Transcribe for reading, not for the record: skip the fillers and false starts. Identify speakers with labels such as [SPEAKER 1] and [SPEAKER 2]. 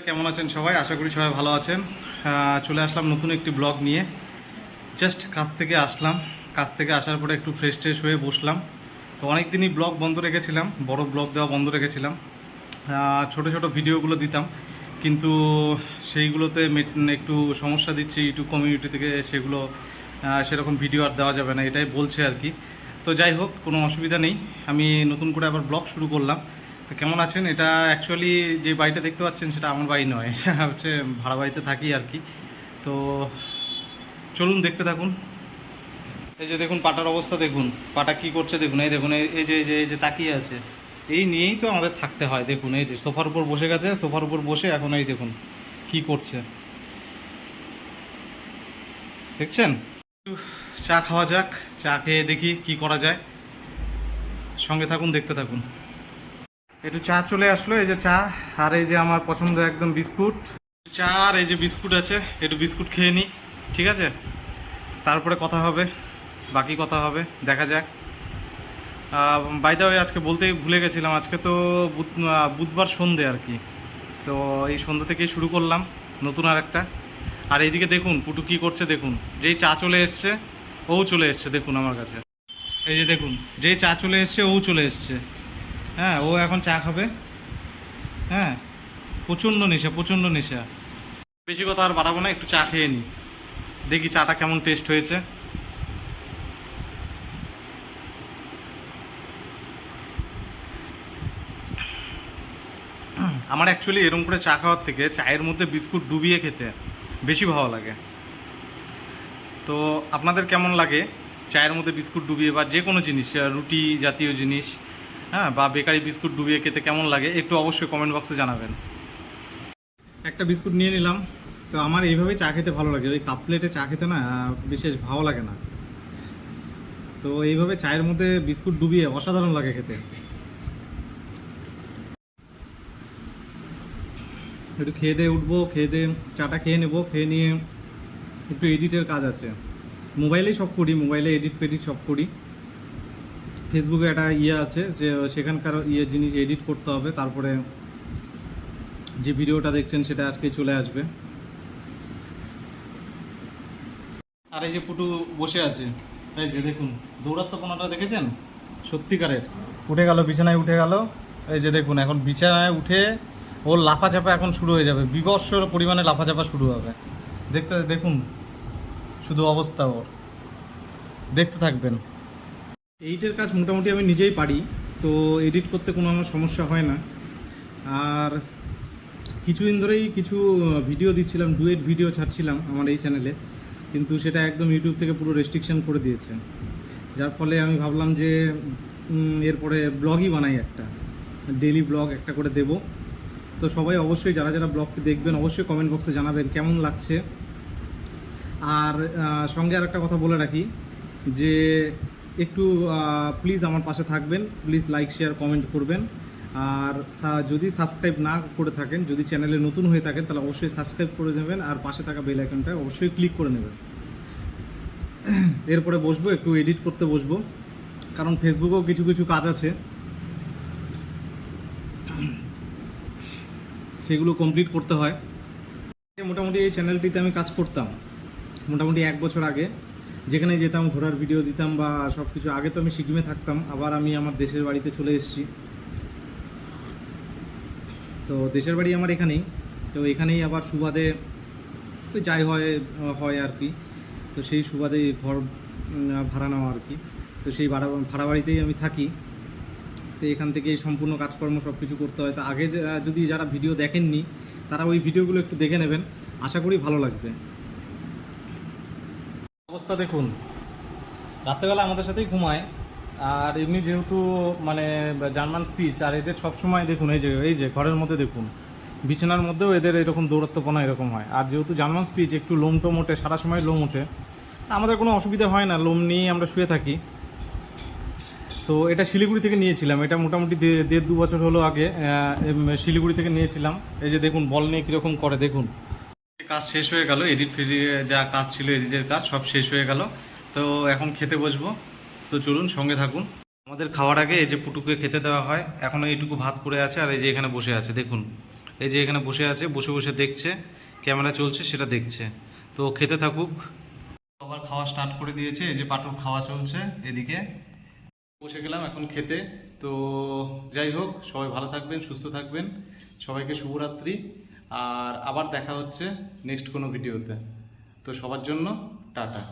[SPEAKER 1] কেমন আছেন সবাই? আশা করি সবাই ভালো আছেন। চলে আসলাম নতুন একটি ব্লগ নিয়ে। জাস্ট কাজ থেকে আসলাম, কাজ থেকে আসার পরে একটু ফ্রেশ ট্রেশ হয়ে বসলাম। তো অনেক দিনই ব্লগ বন্ধ রেখেছিলাম, বড় ব্লগ দেওয়া বন্ধ রেখেছিলাম। ছোট ছোট ভিডিওগুলো দিতাম, কিন্তু সেইগুলোতে একটু সমস্যা দিচ্ছে ইউটিউব কমিউনিটি থেকে, সেগুলো সেরকম ভিডিও আর দেওয়া যাবে না, এটাই বলছে আর কি। তো যাই হোক, কোনো অসুবিধা নেই, আমি নতুন করে আবার ব্লগ শুরু করলাম। তো কেমন আছেন? এটা অ্যাকচুয়ালি যে বাড়িটা দেখতে পাচ্ছেন সেটা আমার বাড়ি নয়, এটা হচ্ছে ভাড়া বাড়িতে থাকি আর কি। তো চলুন দেখতে থাকুন। এই যে দেখুন পাটার অবস্থা, দেখুন পাটা কি করছে, দেখুন এই দেখুন, এই যে তাকিয়ে আছে। এই নিয়েই তো আমাদের থাকতে হয়। দেখুন এই যে সোফার উপর বসে গেছে, সোফার উপর বসে এখন এই দেখুন কি করছে, দেখছেন? চা খাওয়া যাক, চা খেয়ে দেখি কি করা যায়। সঙ্গে থাকুন, দেখতে থাকুন। একটু চা চলে আসলো, এই যে চা, আর এই যে আমার পছন্দ একদম বিস্কুট। চা আর এই যে বিস্কুট আছে, একটু বিস্কুট খেয়ে নিই, ঠিক আছে? তারপরে কথা হবে, বাকি কথা হবে, দেখা যাক। বাই দ্য ওয়ে, আজকে বলতেই ভুলে গেছিলাম, আজকে তো বুধবার সন্ধে আর কি। তো এই সন্ধ্যা থেকেই শুরু করলাম নতুন আর একটা। আর এইদিকে দেখুন পুটু কী করছে, দেখুন যেই চা চলে এসছে ও চলে এসছে, দেখুন আমার কাছে। এই যে দেখুন, যেই চা চলে এসছে ও চলে এসছে। হ্যাঁ, ও এখন চা খাবে। হ্যাঁ, প্রচণ্ড নেশা, প্রচণ্ড নেশা। বেশি কথা আর বাড়াবো না, একটু চা খেয়ে নিই, দেখি চাটা কেমন টেস্ট হয়েছে। আমার অ্যাকচুয়ালি এরকম করে চা খাওয়ার থেকে চায়ের মধ্যে বিস্কুট ডুবিয়ে খেতে বেশি ভালো লাগে। তো আপনাদের কেমন লাগে চায়ের মধ্যে বিস্কুট ডুবিয়ে, বা যে কোনো জিনিস, রুটি জাতীয় জিনিস, হ্যাঁ, বা বেকারি বিস্কুট ডুবিয়ে খেতে কেমন লাগে একটু অবশ্যই কমেন্ট বক্সে জানাবেন। একটা বিস্কুট নিয়ে নিলাম। তো আমার এইভাবে চা খেতে ভালো লাগে, ওই কাপ প্লেটে চা খেতে না বিশেষ ভালো লাগে না। তো এইভাবে চায়ের মধ্যে বিস্কুট ডুবিয়ে অসাধারণ লাগে খেতে। একটু খেয়ে দিয়ে উঠবো, খেয়ে দিয়ে চাটা খেয়ে নেবো, খেয়ে নিয়ে একটু এডিটের কাজ আছে, মোবাইলেই সব করি, মোবাইলে এডিট ফেডিট সব করি। ফেসবুকে একটা আছে যে সেখানকার জিনিস এডিট করতে হবে, তারপরে যে ভিডিওটা দেখছেন সেটা আজকে চলে আসবে। আর এই যে পুটু বসে আছে, এই যে দেখুন দৌড়াত্মপনাটা দেখেছেন, সত্যিকারের। উঠে গেল, বিছানায় উঠে গেল। এই যে দেখুন এখন বিছানায় উঠে ওর লাফাচাপা এখন শুরু হয়ে যাবে, বিভৎস পরিমাণে লাফাচাপা শুরু হবে। দেখতে দেখুন শুধু অবস্থা ওর, দেখতে থাকবেন। এডিটের কাজ মোটামুটি আমি নিজেই পারি, তো এডিট করতে কোনো আমার সমস্যা হয় না। আর কিছুদিন ধরেই কিছু ভিডিও দিচ্ছিলাম, ডুয়েট ভিডিও ছাড়ছিলাম আমার এই চ্যানেলে, কিন্তু সেটা একদম ইউটিউব থেকে পুরো রেস্ট্রিকশন করে দিয়েছে। যার ফলে আমি ভাবলাম যে এরপরে ব্লগই বানাই, একটা ডেইলি ব্লগ একটা করে দেব। তো সবাই অবশ্যই যারা যারা ব্লগটি দেখবেন অবশ্যই কমেন্ট বক্সে জানাবেন কেমন লাগছে। আর সঙ্গে আর একটা কথা বলে রাখি যে একটু প্লিজ আমার পাশে থাকবেন, প্লিজ লাইক শেয়ার কমেন্ট করবেন। আর যদি সাবস্ক্রাইব না করে থাকেন, যদি চ্যানেলে নতুন হয়ে থাকেন, তাহলে অবশ্যই সাবস্ক্রাইব করে নেবেন, আর পাশে থাকা বেল আইকনটা অবশ্যই ক্লিক করে নেবেন। এরপরে বসবো, একটু এডিট করতে বসবো, কারণ ফেসবুকেও কিছু কিছু কাজ আছে, সেগুলো কমপ্লিট করতে হয়। মোটামুটি এই চ্যানেলটিতে আমি কাজ করতাম মোটামুটি 1 বছর আগে, যেখানে যেতাম ঘোরার ভিডিও দিতাম বা সব কিছু। আগে তো আমি সিকিমে থাকতাম, আবার আমি আমার দেশের বাড়িতে চলে এসেছি। তো দেশের বাড়ি আমার এখানেই, তো এখানেই আবার সুবাদে যাই হয় হয় আর কি। তো সেই সুবাদে ঘর ভাড়া নেওয়া আর কি। তো সেই ভাড়া বাড়িতেই আমি থাকি। তো এখান থেকেই সম্পূর্ণ কাজকর্ম সব কিছু করতে হয়। তো আগে যদি যারা ভিডিও দেখেননি তারা ওই ভিডিওগুলো একটু দেখে নেবেন, আশা করি ভালো লাগবে। অবস্থা দেখুন, রাত্রেবেলা আমাদের সাথেই ঘুমায়। আর এমনি যেহেতু মানে জার্মান স্পিচ, আর এদের সবসময় দেখুন এই যে ঘরের মধ্যে দেখুন, বিছানার মধ্যেও এদের এরকম দৌড়াত্মপনা এরকম হয়। আর যেহেতু জার্মান স্পিচ একটু লোম টোম ওঠে, সারা সময় লোম ওঠে, আমাদের কোনো অসুবিধা হয় না, লোম নিয়েই আমরা শুয়ে থাকি। তো এটা শিলিগুড়ি থেকে নিয়েছিলাম, এটা মোটামুটি 1.5-2 বছর হলো আগে শিলিগুড়ি থেকে নিয়েছিলাম। এই যে দেখুন বল নিয়ে কীরকম করে, দেখুন। কাজ শেষ হয়ে গেল, এডিট যা কাজ ছিল এডিটের কাজ সব শেষ হয়ে গেল। তো এখন খেতে বসবো, তো চলুন সঙ্গে থাকুন। আমাদের খাওয়ার আগে এই যে পুটুকে খেতে দেওয়া হয়, এখনও এইটুকু ভাত পড়ে আছে, আর এই যে এখানে বসে আছে দেখুন, এই যে এখানে বসে আছে, বসে বসে দেখছে, ক্যামেরা চলছে সেটা দেখছে। তো খেতে থাকুক। আবার খাওয়া স্টার্ট করে দিয়েছে, এই যে পাটুর খাওয়া চলছে এদিকে। বসে গেলাম এখন খেতে। তো যাই হোক, সবাই ভালো থাকবেন, সুস্থ থাকবেন, সবাইকে শুভরাত্রি। আর আবার দেখা হচ্ছে নেক্সট কোনো ভিডিওতে। তো সবার জন্য টাটা।